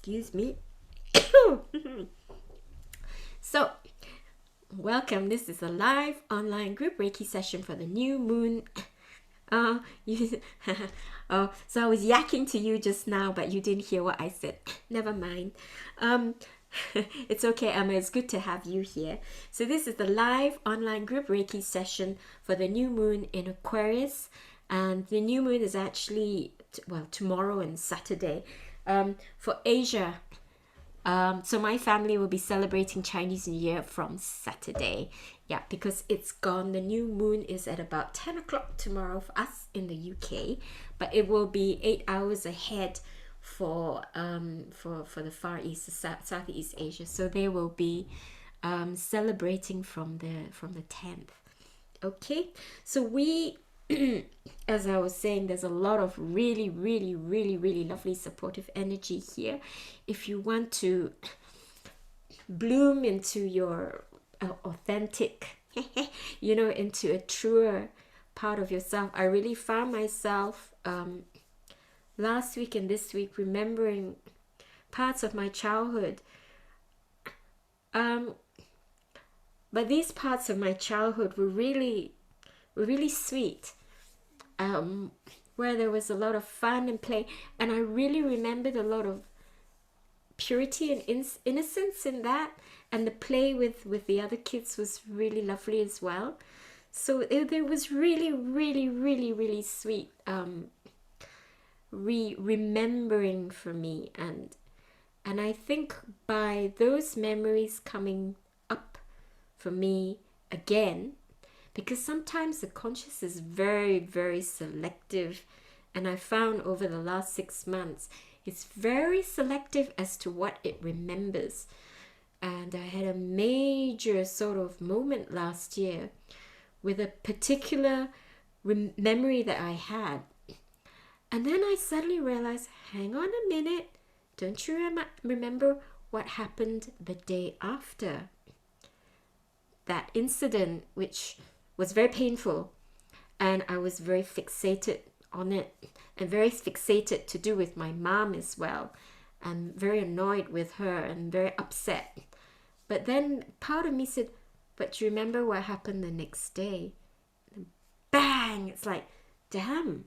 Excuse me. So, welcome. This is a live online group Reiki session for the new moon. You, so I was yakking to you just now, but you didn't hear what I said. Never mind. It's okay, Emma. It's good to have you here. So this is the live online group Reiki session for the new moon in Aquarius, and the new moon is actually tomorrow and Saturday. For Asia. So my family will be celebrating Chinese New Year from Saturday. Yeah, because it's gone. The new moon is at about 10 o'clock tomorrow for us in the UK, but it will be 8 hours ahead for the Far East, Southeast Asia. So they will be celebrating from the 10th. Okay, so we as I was saying, there's a lot of really, really, really, really lovely supportive energy here. If you want to bloom into your authentic, into a truer part of yourself, I really found myself last week and this week remembering parts of my childhood. But these parts of my childhood were really sweet, where there was a lot of fun and play, and I really remembered a lot of purity and innocence in that, and the play with the other kids was really lovely as well. So there was really, really, really, really sweet remembering for me, and I think by those memories coming up for me again, because sometimes the conscious is very, very selective, and I found over the last 6 months it's very selective as to what it remembers. And I had a major sort of moment last year with a particular memory that I had, and then I suddenly realized, hang on a minute, don't you remember what happened the day after that incident, which was very painful, and I was very fixated on it, and very fixated to do with my mom as well, and very annoyed with her and very upset. But then part of me said, but do you remember what happened the next day? And bang, it's like, damn,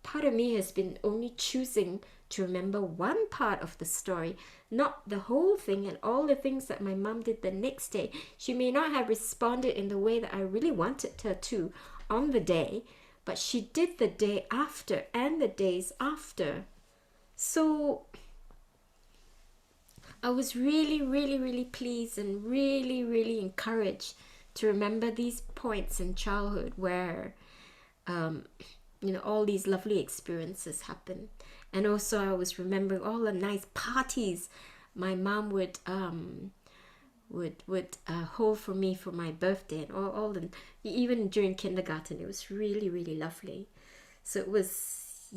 part of me has been only choosing to remember one part of the story, not the whole thing and all the things that my mom did the next day. She may not have responded in the way that I really wanted her to on the day, but she did the day after and the days after. So I was really, really, really pleased and really, really encouraged to remember these points in childhood where all these lovely experiences happen. And also I was remembering all the nice parties my mom would hold for me for my birthday, and all the, even during kindergarten. It was really, really lovely. So it was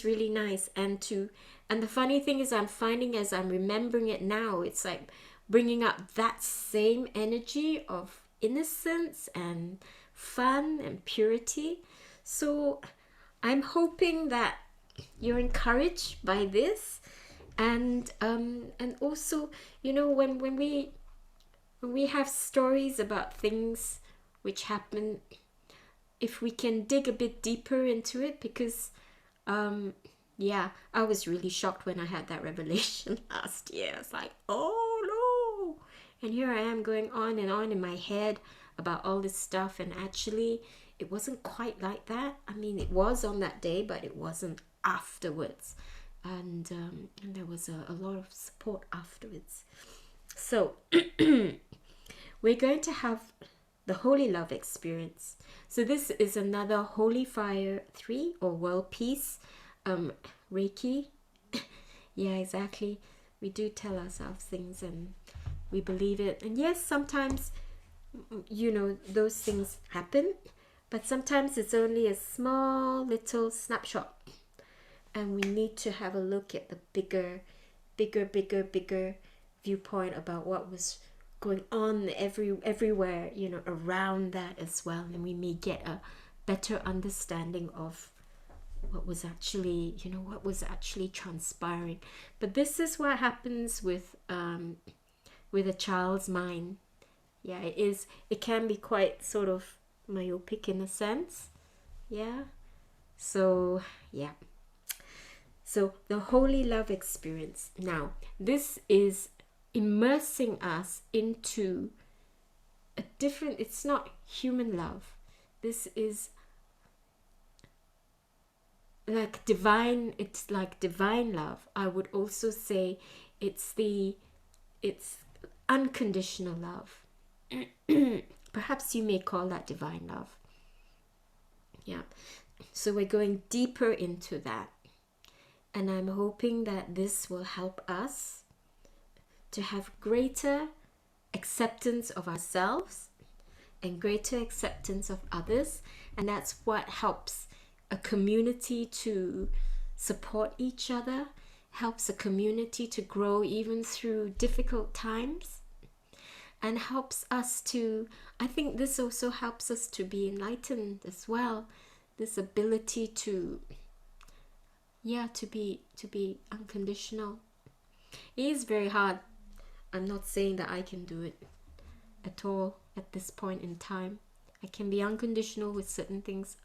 really nice. And the funny thing is, I'm finding as I'm remembering it now, it's like bringing up that same energy of innocence and fun and purity. So I'm hoping that you're encouraged by this, and also, when we have stories about things which happen, if we can dig a bit deeper into it, because I was really shocked when I had that revelation last year. It's like, oh no, and here I am going on and on in my head about all this stuff, and actually it wasn't quite like that. I mean, it was on that day, but it wasn't afterwards, and there was a lot of support afterwards. So we're going to have the Holy Love experience. So this is another Holy Fire 3 or World Peace Reiki. Yeah, exactly. We do tell ourselves things and we believe it. And yes, sometimes, those things happen, but sometimes it's only a small little snapshot. And we need to have a look at the bigger viewpoint about what was going on everywhere, around that as well. And we may get a better understanding of what was actually, you know, what was actually transpiring. But this is what happens with a child's mind. Yeah, it can be quite sort of myopic in a sense. Yeah. So yeah, so the holy love experience, now this is immersing us into a different, it's not human love, this is like divine, it's like divine love. I would also say it's unconditional love. Perhaps you may call that divine love. Yeah. So we're going deeper into that. And I'm hoping that this will help us to have greater acceptance of ourselves and greater acceptance of others. And that's what helps a community to support each other, helps a community to grow even through difficult times, and helps us to, I think this also helps us to be enlightened as well. This ability to, yeah, to be unconditional. It is very hard. I'm not saying that I can do it at all at this point in time. I can be unconditional with certain things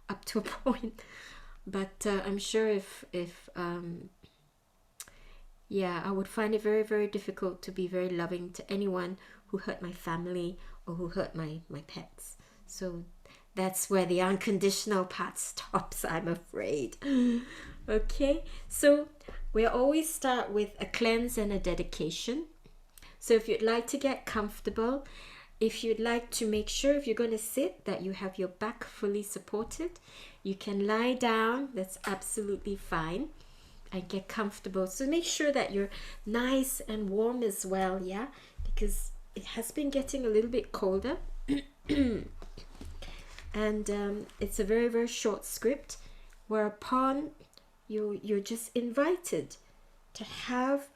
up to a point, but I'm sure if yeah, I would find it very, very difficult to be very loving to anyone who hurt my family or who hurt my pets. So that's where the unconditional part stops, I'm afraid. Okay, so we always start with a cleanse and a dedication. So if you'd like to get comfortable, if you'd like to make sure, if you're going to sit, that you have your back fully supported, you can lie down, that's absolutely fine, and get comfortable. So make sure that you're nice and warm as well, yeah, because it has been getting a little bit colder. And it's a very, very short script, whereupon you're just invited to have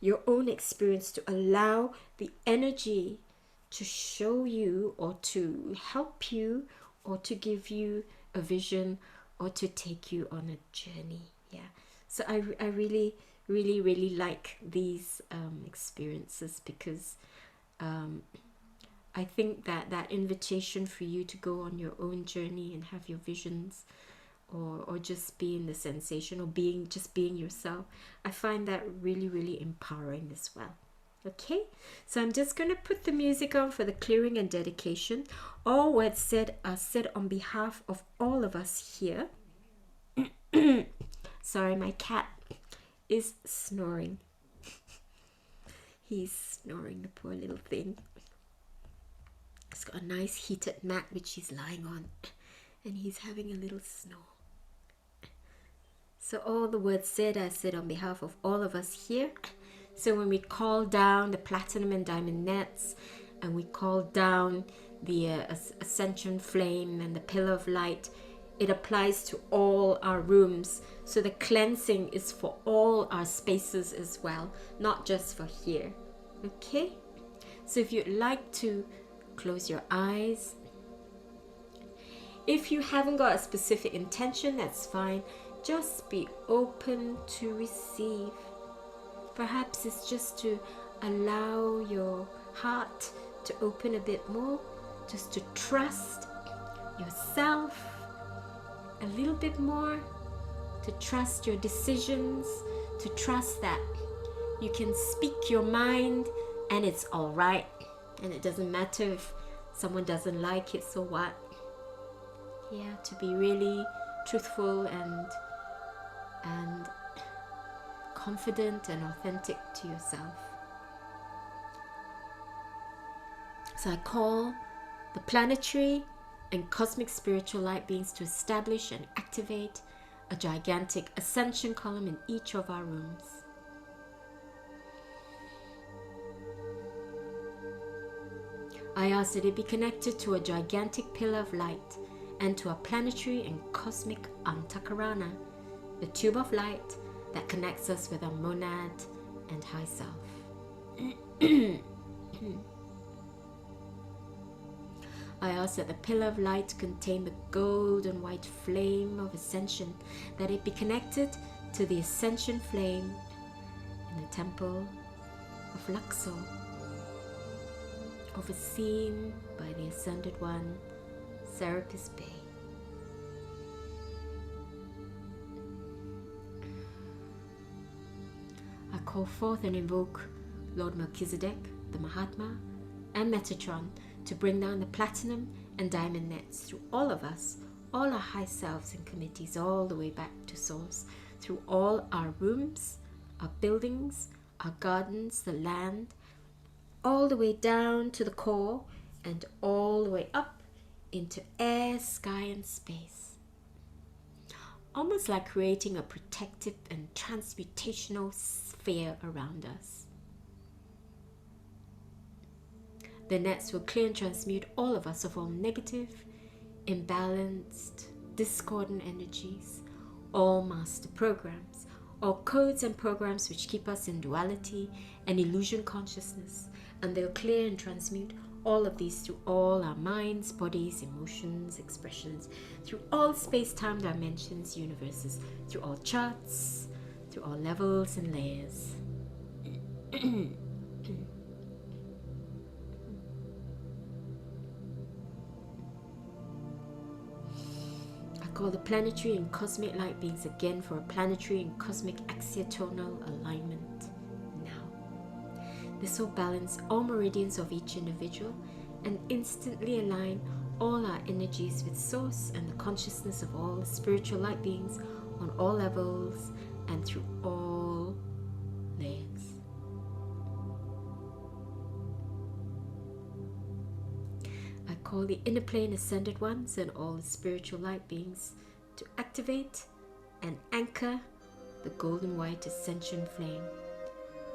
your own experience, to allow the energy to show you or to help you or to give you a vision or to take you on a journey. Yeah, so I really, really, really like these experiences, because I think that invitation for you to go on your own journey and have your visions, or just be in the sensation, or being yourself, I find that really, really empowering as well. Okay, so I'm just going to put the music on for the clearing and dedication. All words said are said on behalf of all of us here. Sorry, my cat is snoring. He's snoring, the poor little thing. He's got a nice heated mat which he's lying on, and he's having a little snore. So all the words said are said on behalf of all of us here. So when we call down the platinum and diamond nets, and we call down the ascension flame and the pillar of light, it applies to all our rooms. So the cleansing is for all our spaces as well, not just for here. Okay? So if you'd like to close your eyes. If you haven't got a specific intention, that's fine. Just be open to receive. Perhaps it's just to allow your heart to open a bit more, just to trust yourself a little bit more, to trust your decisions, to trust that you can speak your mind and it's all right, and it doesn't matter if someone doesn't like it, so what? Yeah, to be really truthful and confident and authentic to yourself. So I call the planetary and cosmic spiritual light beings to establish and activate a gigantic ascension column in each of our rooms. I ask that it be connected to a gigantic pillar of light and to a planetary and cosmic Antakarana, the tube of light that connects us with our monad and high self. I ask that the pillar of light contain the golden white flame of ascension, that it be connected to the ascension flame in the temple of Luxor, overseen by the Ascended One, Serapis Bey. I call forth and invoke Lord Melchizedek, the Mahatma, and Metatron to bring down the platinum and diamond nets through all of us, all our high selves and committees, all the way back to source, through all our rooms, our buildings, our gardens, the land, all the way down to the core and all the way up into air, sky, and space. Almost like creating a protective and transmutational sphere around us. The nets will clear and transmute all of us of all negative, imbalanced, discordant energies, all master programs, all codes and programs which keep us in duality and illusion consciousness, and they'll clear and transmute all of these through all our minds, bodies, emotions, expressions, through all space-time dimensions, universes, through all charts, through all levels and layers. I call the planetary and cosmic light beings again for a planetary and cosmic axiatonal alignment now. This will balance all meridians of each individual and instantly align all our energies with source and the consciousness of all the spiritual light beings on all levels and through all layers. I call the inner plane ascended ones and all the spiritual light beings to activate and anchor the golden white ascension flame.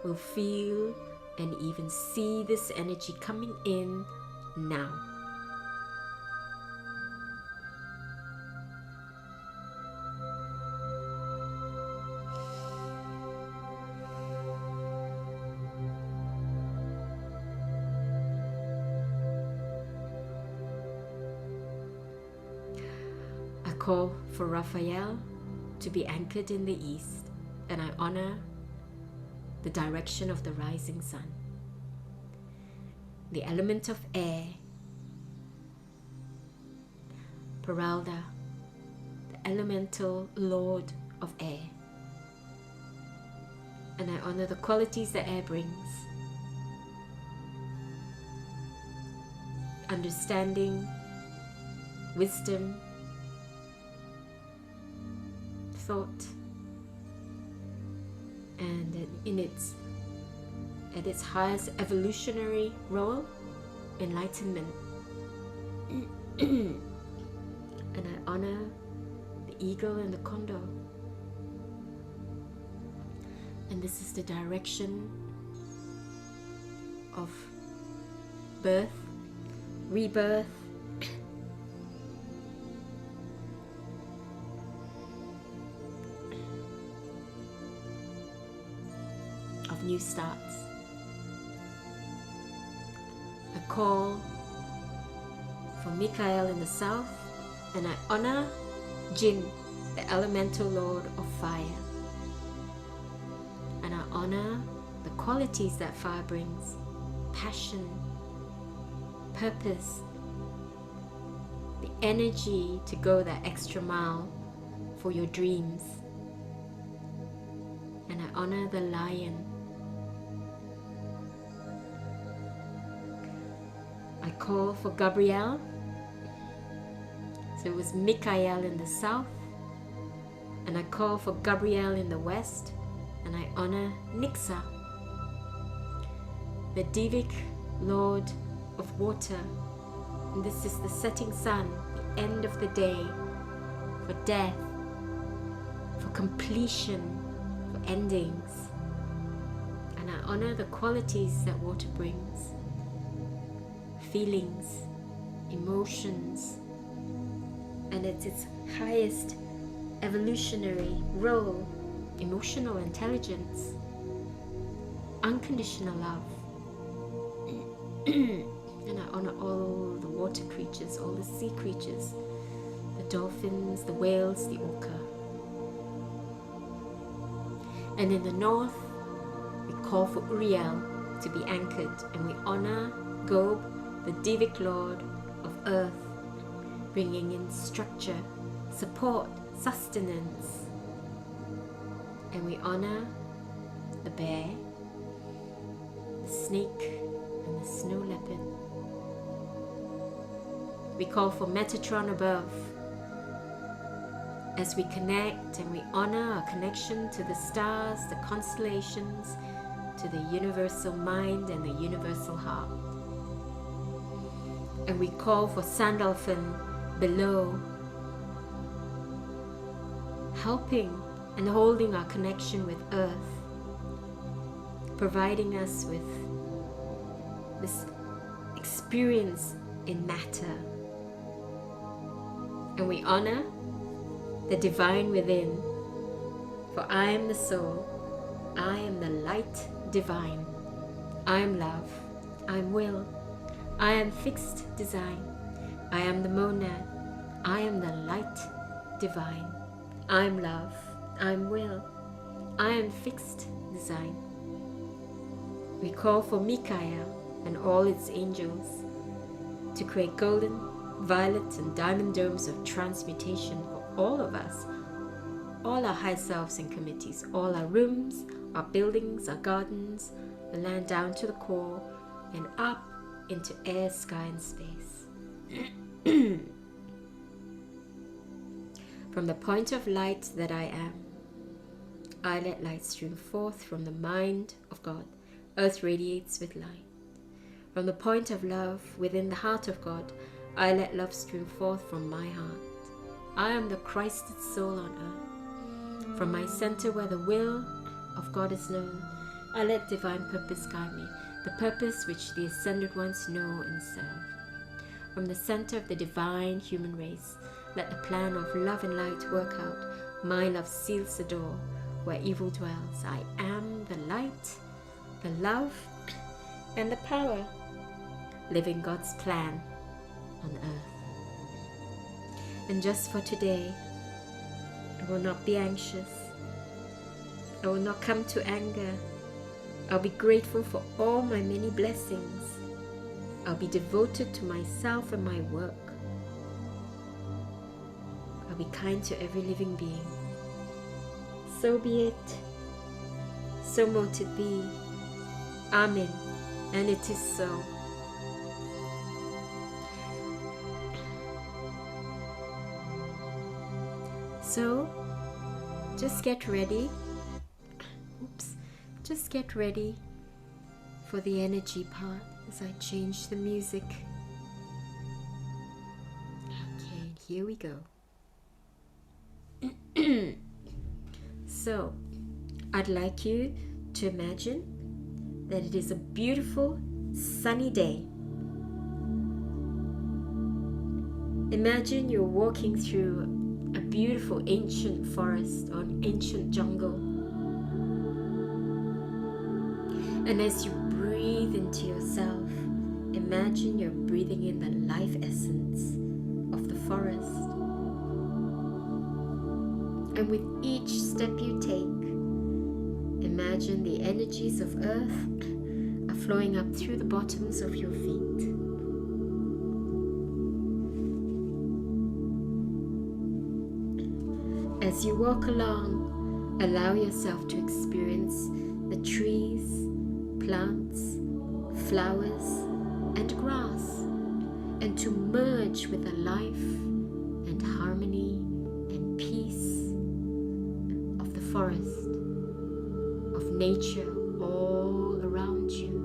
We'll feel and even see this energy coming in now. I call for Raphael to be anchored in the east, and I honor the direction of the rising sun. The element of air, Peralda, the elemental lord of air. And I honor the qualities that air brings. Understanding, wisdom, thought, and at its highest evolutionary role, enlightenment. And I honor the eagle and the condor. And this is the direction of birth, rebirth, of new starts. I call for Michael in the south, and I honor Jin, the elemental lord of fire. And I honor the qualities that fire brings: passion, purpose, the energy to go that extra mile for your dreams. And I honor the lion. I call for Gabriel. So it was Michael in the south, and I call for Gabriel in the west, and I honor Nixa, the Divic Lord of water. And this is the setting sun, the end of the day, for death, for completion, for endings. And I honor the qualities that water brings: feelings, emotions, and at its highest evolutionary role, emotional intelligence, unconditional love. And I honor all the water creatures, all the sea creatures, the dolphins, the whales, the orca. And in the north, we call for Uriel to be anchored, and we honor Gob, the Divic Lord of Earth, bringing in structure, support, sustenance. And we honor the bear, the snake, and the snow leopard. We call for Metatron above as we connect and we honor our connection to the stars, the constellations, to the universal mind and the universal heart. And we call for Sandalphon below, helping and holding our connection with Earth, providing us with this experience in matter. And we honor the divine within, for I am the soul, I am the light divine, I am love, I am will, I am fixed design, I am the monad, I am the light divine, I am love, I am will, I am fixed design. We call for Mikael and all its angels to create golden, violet and diamond domes of transmutation for all of us, all our high selves and committees, all our rooms, our buildings, our gardens, the land down to the core and up into air, sky and space. From the point of light that I am, I let light stream forth from the mind of God. Earth radiates with light. From the point of love within the heart of God, I let love stream forth from my heart. I am the Christed soul on earth. From my center where the will of God is known, I let divine purpose guide me, the purpose which the ascended ones know and serve. From the center of the divine human race, let the plan of love and light work out. My love seals the door where evil dwells. I am the light, the love, and the power, living God's plan on earth. And just for today, I will not be anxious. I will not come to anger. I'll be grateful for all my many blessings. I'll be devoted to myself and my work. I'll be kind to every living being. So be it. So mote it be. Amen. And it is so. So, just get ready. Just get ready for the energy part as I change the music. Okay, here we go. So, I'd like you to imagine that it is a beautiful sunny day. Imagine you're walking through a beautiful ancient forest or an ancient jungle. And as you breathe into yourself, imagine you're breathing in the life essence of the forest. And with each step you take, imagine the energies of earth are flowing up through the bottoms of your feet. As you walk along, allow yourself to experience the trees, plants, flowers, and grass, and to merge with the life and harmony and peace of the forest, of nature all around you.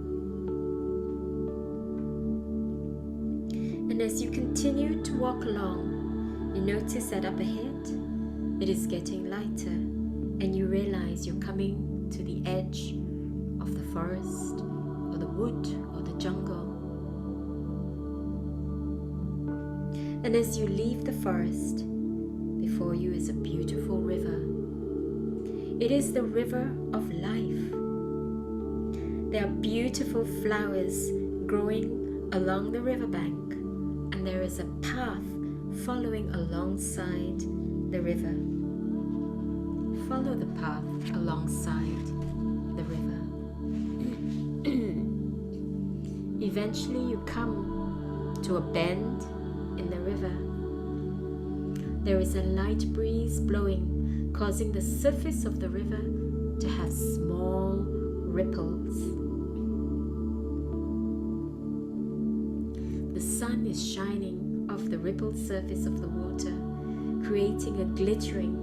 And as you continue to walk along, you notice that up ahead, it is getting lighter, and you realize you're coming to the edge of the forest, or the wood, or the jungle. And as you leave the forest, before you is a beautiful river. It is the river of life. There are beautiful flowers growing along the riverbank, and there is a path following alongside the river. Follow the path alongside the river. Eventually you come to a bend in the river. There is a light breeze blowing, causing the surface of the river to have small ripples. The sun is shining off the rippled surface of the water, creating a glittering,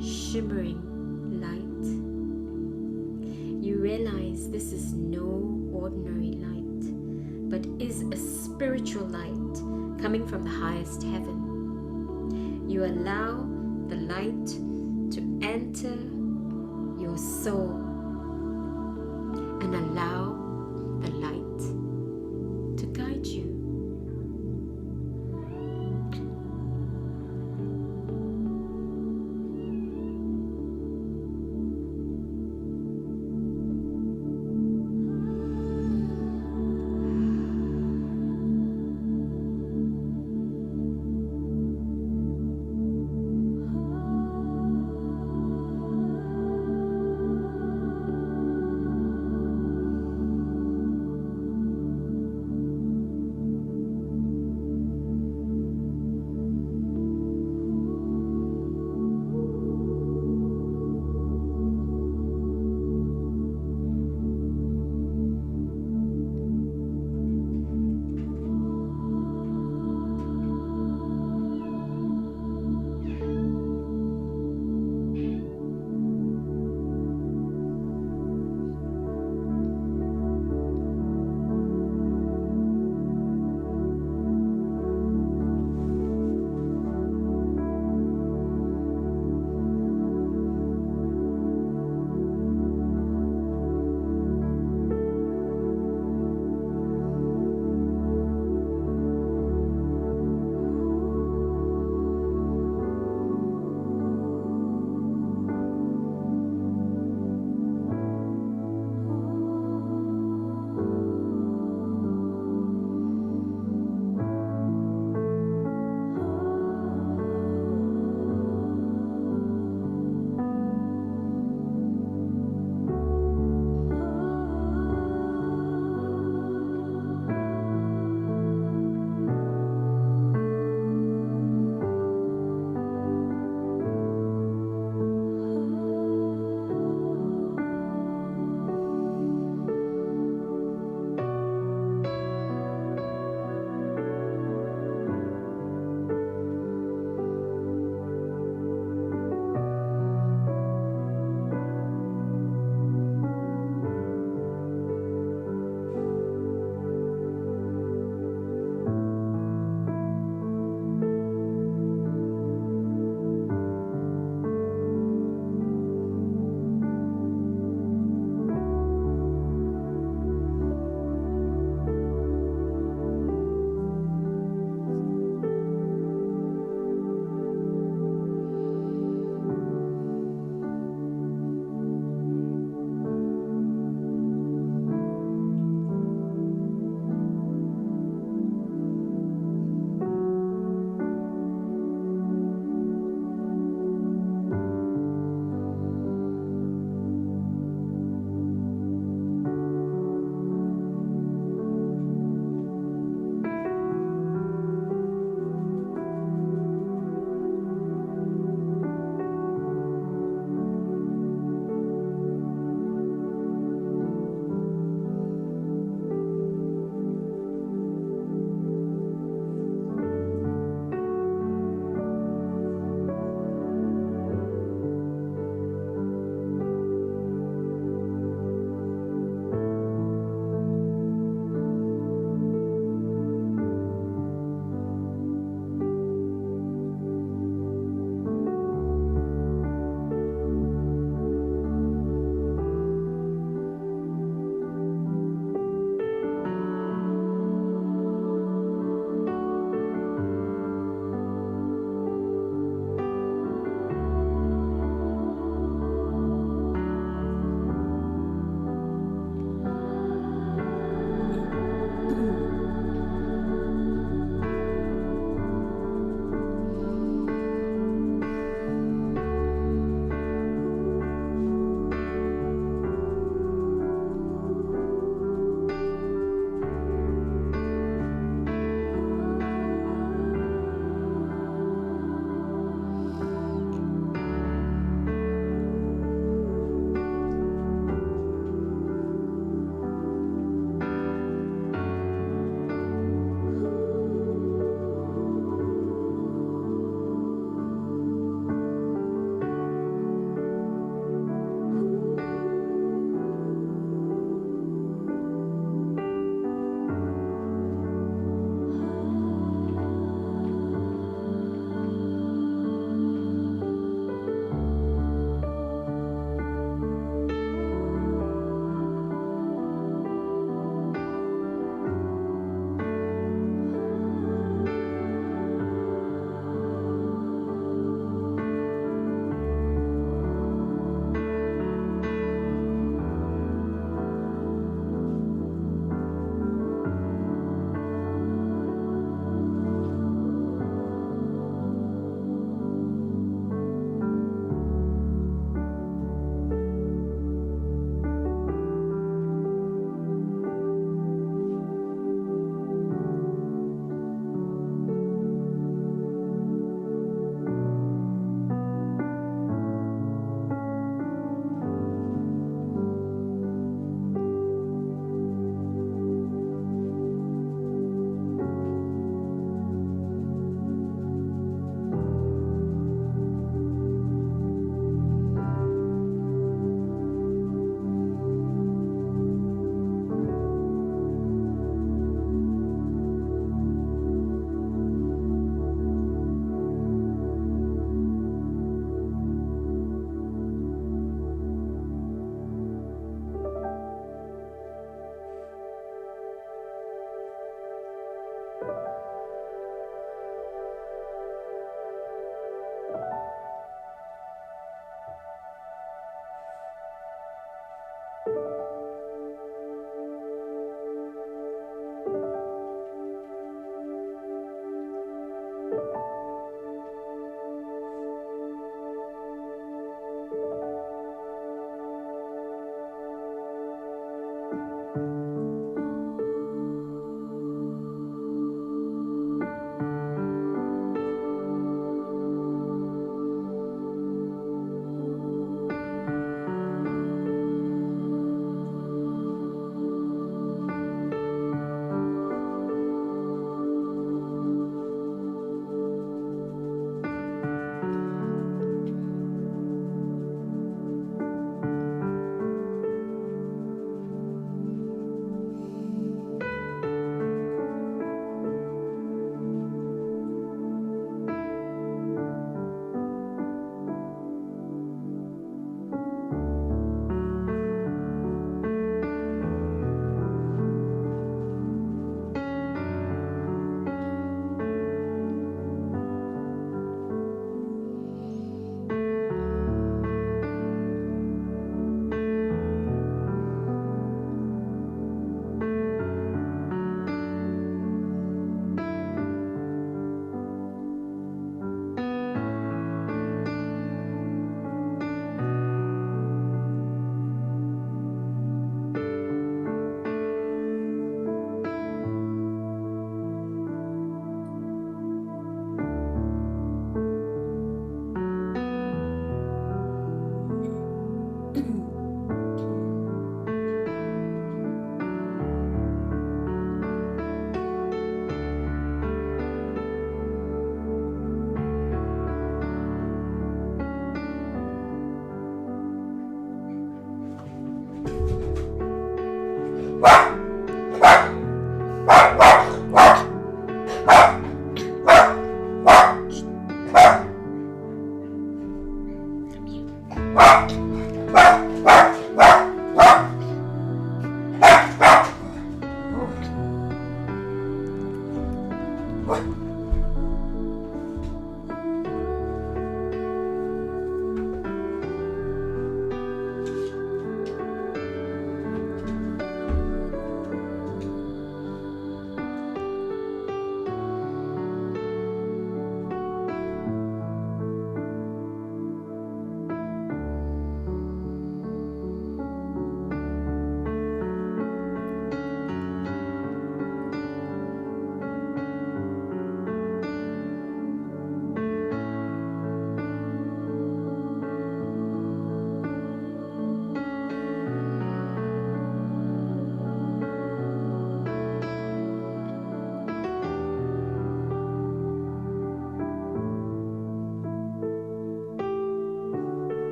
shimmering light. You realize this is no ordinary light, but is a spiritual light coming from the highest heaven. You allow the light to enter your soul and allow the light to guide you.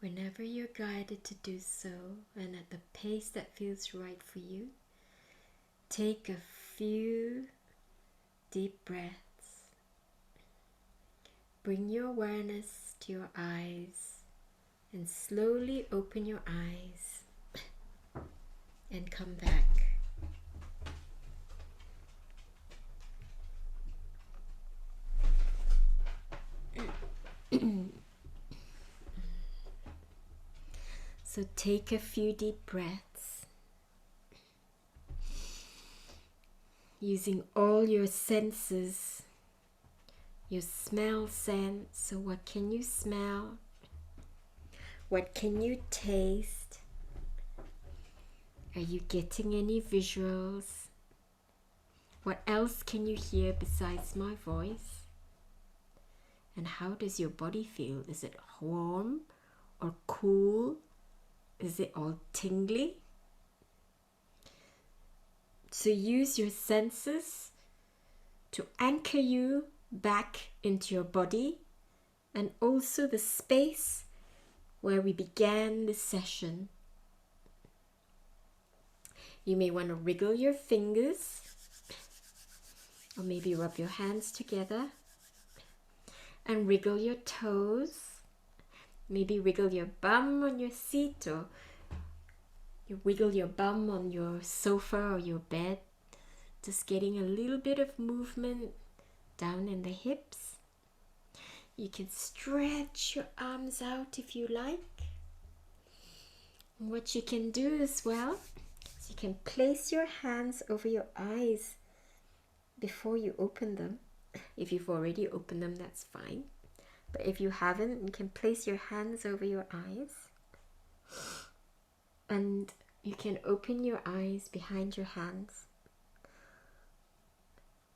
Whenever you're guided to do so, and at the pace that feels right for you, take a few deep breaths. Bring your awareness to your eyes and slowly open your eyes and come back. So take a few deep breaths, using all your senses, your smell sense. So what can you smell? What can you taste? Are you getting any visuals? What else can you hear besides my voice? And how does your body feel? Is it warm or cool? Is it all tingly? So use your senses to anchor you back into your body and also the space where we began the session. You may want to wriggle your fingers or maybe rub your hands together and wriggle your toes. Maybe wiggle your bum on your seat, or you wiggle your bum on your sofa or your bed. Just getting a little bit of movement down in the hips. You can stretch your arms out if you like. And what you can do as well is you can place your hands over your eyes before you open them. If you've already opened them, that's fine. But if you haven't, you can place your hands over your eyes. And you can open your eyes behind your hands.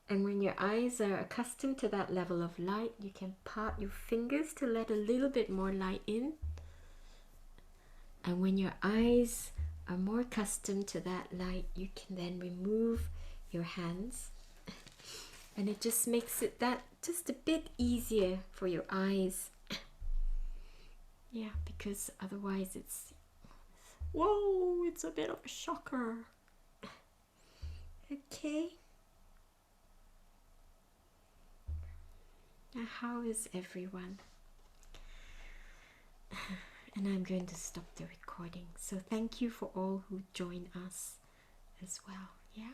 And when your eyes are accustomed to that level of light, you can part your fingers to let a little bit more light in. And when your eyes are more accustomed to that light, you can then remove your hands. And it just makes it that just a bit easier for your eyes. Yeah, because otherwise it's, whoa, it's a bit of a shocker. Okay. Now, how is everyone? And I'm going to stop the recording. So thank you for all who join us as well. Yeah.